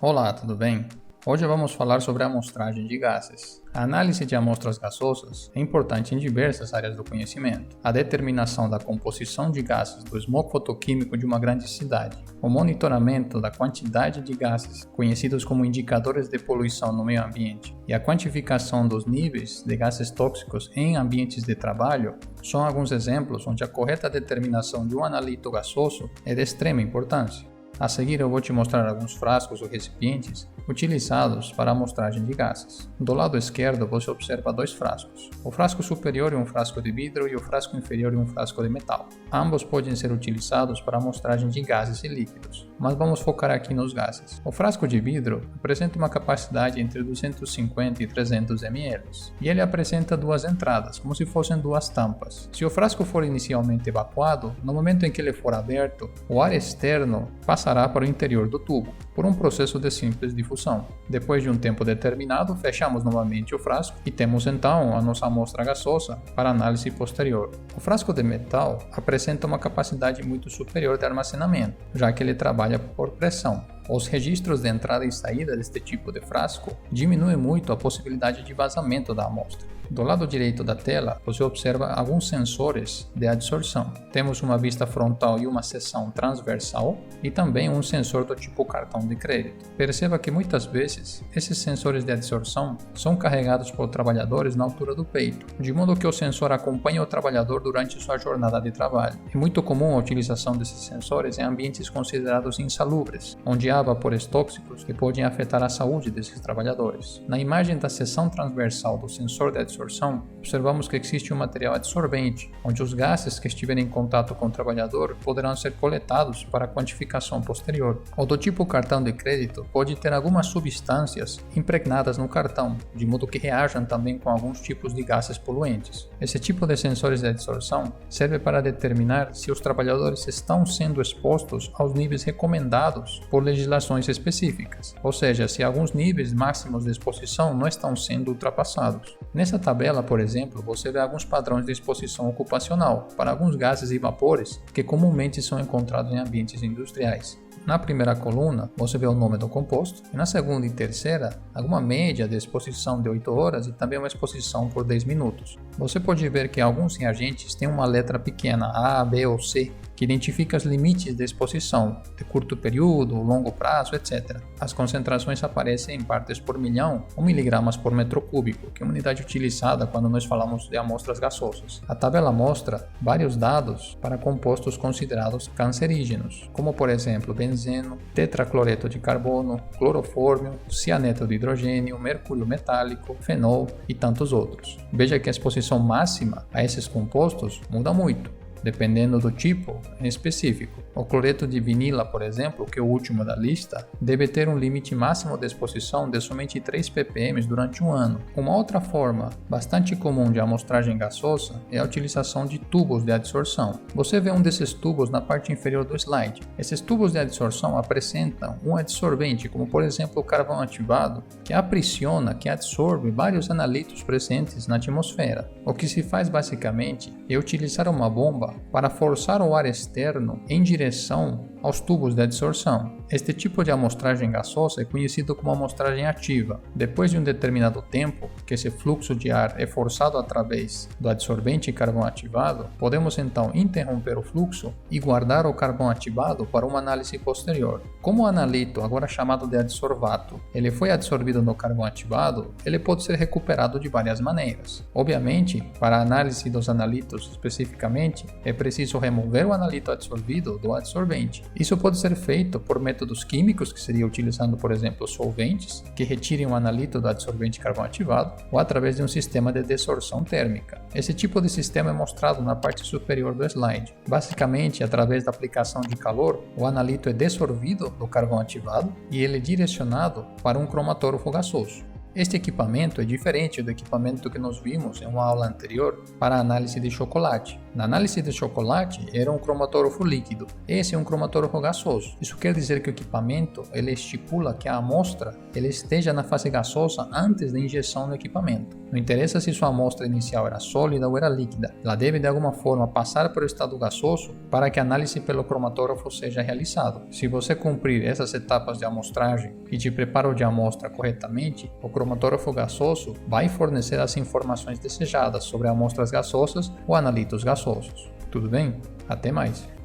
Olá, tudo bem? Hoje vamos falar sobre a amostragem de gases. A análise de amostras gasosas é importante em diversas áreas do conhecimento. A determinação da composição de gases do smog fotoquímico de uma grande cidade, o monitoramento da quantidade de gases, conhecidos como indicadores de poluição no meio ambiente, e a quantificação dos níveis de gases tóxicos em ambientes de trabalho são alguns exemplos onde a correta determinação de um analito gasoso é de extrema importância. A seguir eu vou te mostrar alguns frascos ou recipientes utilizados para a amostragem de gases. Do lado esquerdo você observa dois frascos. O frasco superior é um frasco de vidro e o frasco inferior é um frasco de metal. Ambos podem ser utilizados para a amostragem de gases e líquidos, mas vamos focar aqui nos gases. O frasco de vidro apresenta uma capacidade entre 250 e 300 ml, e ele apresenta duas entradas, como se fossem duas tampas. Se o frasco for inicialmente evacuado, no momento em que ele for aberto, o ar externo passará para o interior do tubo, por um processo de simples difusão. Depois de um tempo determinado, fechamos novamente o frasco e temos então a nossa amostra gasosa para análise posterior. O frasco de metal apresenta uma capacidade muito superior de armazenamento, já que ele trabalha por pressão. Os registros de entrada e saída deste tipo de frasco diminuem muito a possibilidade de vazamento da amostra. Do lado direito da tela, você observa alguns sensores de adsorção. Temos uma vista frontal e uma seção transversal e também um sensor do tipo cartão de crédito. Perceba que muitas vezes esses sensores de adsorção são carregados por trabalhadores na altura do peito, de modo que o sensor acompanha o trabalhador durante sua jornada de trabalho. É muito comum a utilização desses sensores em ambientes considerados insalubres, onde há vapores tóxicos que podem afetar a saúde desses trabalhadores. Na imagem da seção transversal do sensor de adsorção, observamos que existe um material adsorvente, onde os gases que estiverem em contato com o trabalhador poderão ser coletados para quantificação posterior. O do tipo cartão de crédito pode ter algumas substâncias impregnadas no cartão, de modo que reajam também com alguns tipos de gases poluentes. Esse tipo de sensores de adsorção serve para determinar se os trabalhadores estão sendo expostos aos níveis recomendados por legislações específicas, ou seja, se alguns níveis máximos de exposição não estão sendo ultrapassados. Nessa tabela, por exemplo, você vê alguns padrões de exposição ocupacional para alguns gases e vapores que comumente são encontrados em ambientes industriais. Na primeira coluna, você vê o nome do composto, e na segunda e terceira, alguma média de exposição de 8 horas e também uma exposição por 10 minutos. Você pode ver que alguns reagentes têm uma letra pequena A, B ou C, que identifica os limites de exposição, de curto período, longo prazo, etc. As concentrações aparecem em partes por milhão ou miligramas por metro cúbico, que é uma unidade utilizada quando nós falamos de amostras gasosas. A tabela mostra vários dados para compostos considerados cancerígenos, como por exemplo benzeno, tetracloreto de carbono, clorofórmio, cianeto de hidrogênio, mercúrio metálico, fenol e tantos outros. Veja que a exposição máxima a esses compostos muda muito, dependendo do tipo em específico. O cloreto de vinila, por exemplo, que é o último da lista, deve ter um limite máximo de exposição de somente 3 ppm durante um ano. Uma outra forma bastante comum de amostragem gasosa é a utilização de tubos de adsorção. Você vê um desses tubos na parte inferior do slide. Esses tubos de adsorção apresentam um adsorvente, como por exemplo o carvão ativado, que aprisiona, que absorve vários analitos presentes na atmosfera. O que se faz basicamente é utilizar uma bomba para forçar o ar externo em direção aos tubos de adsorção. Este tipo de amostragem gasosa é conhecido como amostragem ativa. Depois de um determinado tempo que esse fluxo de ar é forçado através do adsorvente carvão ativado, podemos então interromper o fluxo e guardar o carvão ativado para uma análise posterior. Como o analito, agora chamado de adsorvato, ele foi absorvido no carvão ativado, ele pode ser recuperado de várias maneiras. Obviamente, para a análise dos analitos especificamente, é preciso remover o analito absorvido do adsorvente. Isso pode ser feito por métodos químicos, que seria utilizando, por exemplo, solventes que retirem o analito do adsorvente carvão ativado, ou através de um sistema de desorção térmica. Esse tipo de sistema é mostrado na parte superior do slide. Basicamente, através da aplicação de calor, o analito é dessorvido do carvão ativado e ele é direcionado para um cromatógrafo gasoso. Este equipamento é diferente do equipamento que nós vimos em uma aula anterior para a análise de chocolate. Na análise de chocolate, era um cromatógrafo líquido. Esse é um cromatógrafo gasoso. Isso quer dizer que o equipamento ele estipula que a amostra ele esteja na fase gasosa antes da injeção no equipamento. Não interessa se sua amostra inicial era sólida ou era líquida. Ela deve de alguma forma passar por estado gasoso para que a análise pelo cromatógrafo seja realizada. Se você cumprir essas etapas de amostragem e de preparo de amostra corretamente, o cromatógrafo gasoso vai fornecer as informações desejadas sobre amostras gasosas ou analitos gasosos. Tudo bem? Até mais!